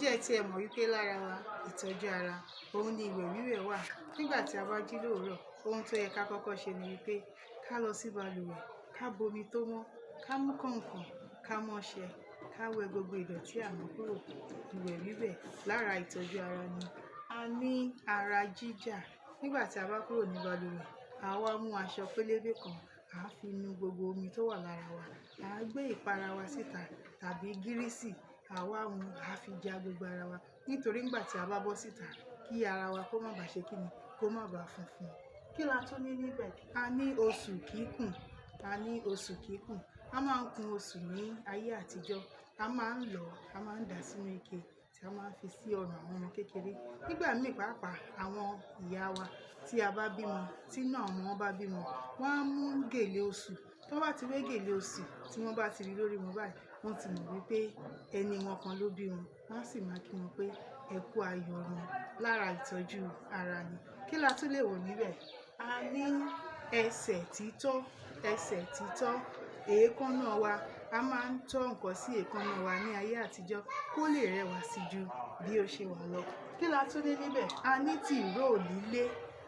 Ǹjẹ́ ẹ ti ẹ mọ̀ wípé lára wa ìtọ́jú ara òun ni ìwẹ̀ wíwẹ̀ wà? Nígbà tí a bá jí lówùúrọ̀, ohun tó yẹ ká kọ́kọ́ ṣe ni wípé ká lọ sí balùwẹ̀, ká bomi tó mọ́, ká mú kànkàn, ká mọ́ṣẹ, ká wẹ gbogbo ìdọ̀tí àná kúrò. Ìwẹ̀ wíwẹ̀ lára ìtọ́jú ara ni. A ní ara jíjà. Nígbà tí a bá kúrò ní balùwẹ̀, à wá mú aṣọ pélébé kan, à fi nu gbogbo omi tó wà lára wa. À gbé ìpara wa síta tàbí gírísì, à wá mú, à fi ja gbogbo ara wa. Nítorí nígbà tí a bá bọ́ síta, kí ara wa kó má bàa ṣe kíni, kó má bàa funfun. Kí la tún ní níbẹ̀? A ní oṣù kíkùn. A ní oṣù kíkùn. A máa ń kun oṣù ní ayé àtijọ́. A máa ń lọ̀, a máa ń dà sínú ike tí a máa ń fi sí ọrùn àwọn ọmọ kékeré. Nígbà míì pàápàá àwọn ìyá wa tí a bá bímọ, tí inú àwọn ọmọ wọn bá bímọ, wọ́n á mú gèlè oṣù. Tí wọ́n bá ti wé gèlè oṣù, tí wọ́n bá ti rí lórí wọn báyìí, wọ́n ti mọ̀ wípé ẹni wọn kan ló bí wọn. Wọ́n á sì máa kí wọn pé ẹ kú ayọ̀ ọmọ. Lára ìtọ́jú ara ni. Kí la tún lè wò níbẹ̀? A ní ẹsẹ̀ títọ́. Ẹsẹ̀ títọ́. Èékánná wa, a máa ń tọ́ nǹkan sí èékánná wa ní ayé àtijọ́ kó lè rẹwà sí ju bí ó ṣe wà lọ. Kí la tún ní níbẹ̀? A ní tìróò lílé.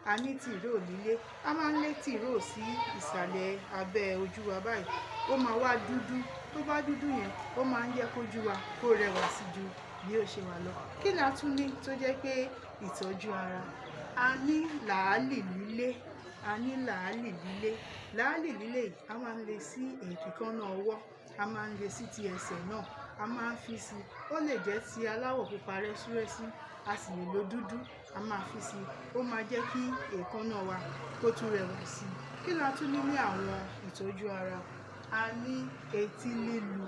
A ní tìróò lílé. A máa ń lé tìróò sí ìsàlẹ̀ abẹ́ ojú wa báyìí. Ó máa wá dúdú. Tó bá dúdú yẹn, ó máa ń jẹ́ kójú wa kó rẹwà sí ju bí ó ṣe wà lọ. Kí la tún ní tó jẹ́ pé ìtọ́jú ara? A ní làálì lílé. A ní làálì lílé. Làálì lílé yìí a máa ń lé sí èékánná ọwọ́. A máa ń lé sí ti ẹsẹ̀ náà. A máa ń fi sí. Ó lè jẹ́ ti aláwọ̀ pupa rẹ́súrẹ́sú. A sì lè lo dúdú. A máa fi sí. Ó máa jẹ́ kí èékánná wa kó tún rẹwà sí. Kí la tún ní àwọn ìtọ́jú ara? A ní etí lílu.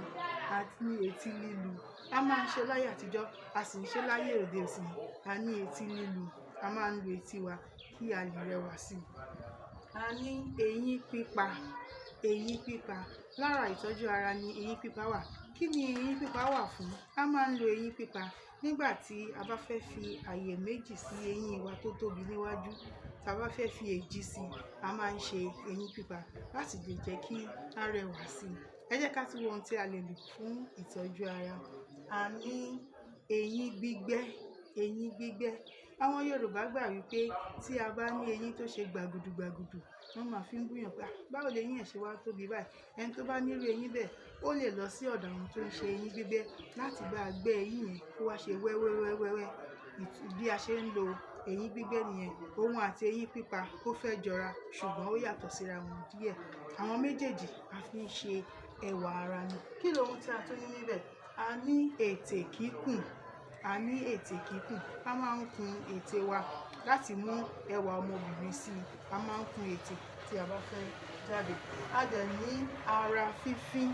A ní etí lílu. A máa ń ṣe láyé àtijọ́, a sì ń ṣe láyé òde òní. A ní etí lílu. A máa ń lu etí wa kí a lè rẹwà sí. A ní eyín pípa. Eyín pípa. Lára ìtọ́jú ara ni eyín pípa wà. Kí ni eyín pípa wà fún? A máa ń lo eyín pípa nígbà tí a bá fẹ́ fi àyè méjì sí eyín wa tó tóbi níwájú. Tí a bá fẹ́ fi èjì sí, a máa ń ṣe eyín pípa láti lè jẹ́ kí a rẹwà sí. Ẹ jẹ́ ká tún wo ohun tí a lè lò fún ìtọ́jú ara. A ní eyín gbígbẹ́. Eyín gbígbẹ́. Àwọn Yorùbá gbà wípé tí a bá ní eyín tó ṣe gbàgùdù gbàgùdù, wọ́n máa fi ń búyàn pé báwo lè eyín ẹ̀ ṣe wá tóbi báyìí. Ẹni tó bá nírú eyín bẹ́ẹ̀, ó lè lọ sí ọ̀dọ̀ àwọn tó ń ṣe eyín gbígbẹ́ láti bá gbẹ́ eyín yẹn kó wá ṣe wẹ́wẹ́wẹ́wẹ́. Bí a ṣe ń lo eyín gbígbẹ́ nìyẹn. Òun àti eyín pípa ó fẹ́ jọra ṣùgbọ́n ó yàtọ̀ síra wọn díẹ̀. Àwọn méjèèjì a fi ń ṣe ẹwà ara ni. Kí lohun tí a tún ní níbẹ̀? A ní ètè kíkùn. A ní ètè kíkùn. A máa ń kun ètè wa láti mú ẹwà ọmọbìnrin sí i. A máa ń kun ètè tí a bá fẹ́ jáde. A dẹ̀ ní ara fífín.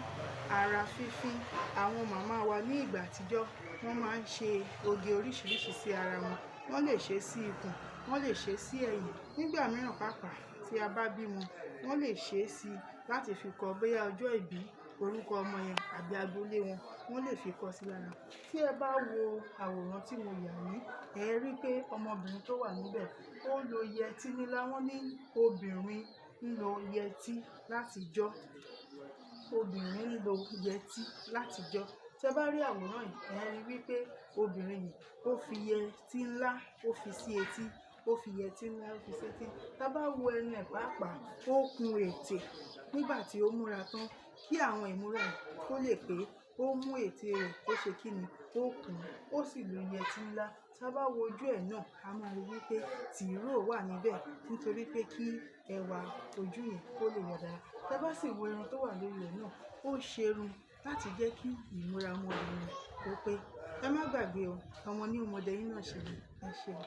Ara fífín. Àwọn màmá wa ní ìgbà àtijọ́ wọ́n máa ń ṣe oge oríṣiríṣi sí ara wọn. Wọ́n lè ṣe sí ikùn, wọ́n lè ṣe sí ẹ̀yìn. Nígbà mìíràn pàápàá tí a bá bímọ, wọ́n lè ṣe sí láti fi kọ bóyá ọjọ́ ìbí, orúkọ ọmọ yẹn àbí agboolé wọn, wọ́n lè fi kọ sí lára. Tí ẹ bá wo àwòrán tí mo yà yìí, ẹ rí pé ọmọbìnrin tó wà níbẹ̀ ó lo yẹtí nílá. Wọ́n ní obìnrin ń lo yẹtí láti jọ́. Obìnrin ń lo yẹtí láti jọ́. Tí ẹ bá rí àwòrán yìí, ẹ rí wípé obìnrin yìí ó fi yẹtí ńlá ó fi sí etí. Ó fi yẹtí ńlá ó fi sí etí. Tí a bá wo ẹnu ẹ̀ pàápàá, ó kun ètè nígbà tí ó múra tán kí àwọn ìmúra yìí kó lè pé ó mú ètè rẹ̀ ó ṣe kíni, ó kùn, ó sì lo yẹtí ńlá. Tí a bá wo ojú ẹ̀ náà, a máa rí wípé tìróò wà níbẹ̀ nítorí pé kí ẹwà ojú yẹn kó lè yọ dára. Tí a bá sì wo irun tó wà lórí rẹ̀ náà, ó ṣe irun láti jẹ́ kí ìmúra ọmọbìnrin kó pé. Ẹ má gbàgbé o, ọmọ ní ọmọdé yín náà ṣe ni. Ẹ ṣeun.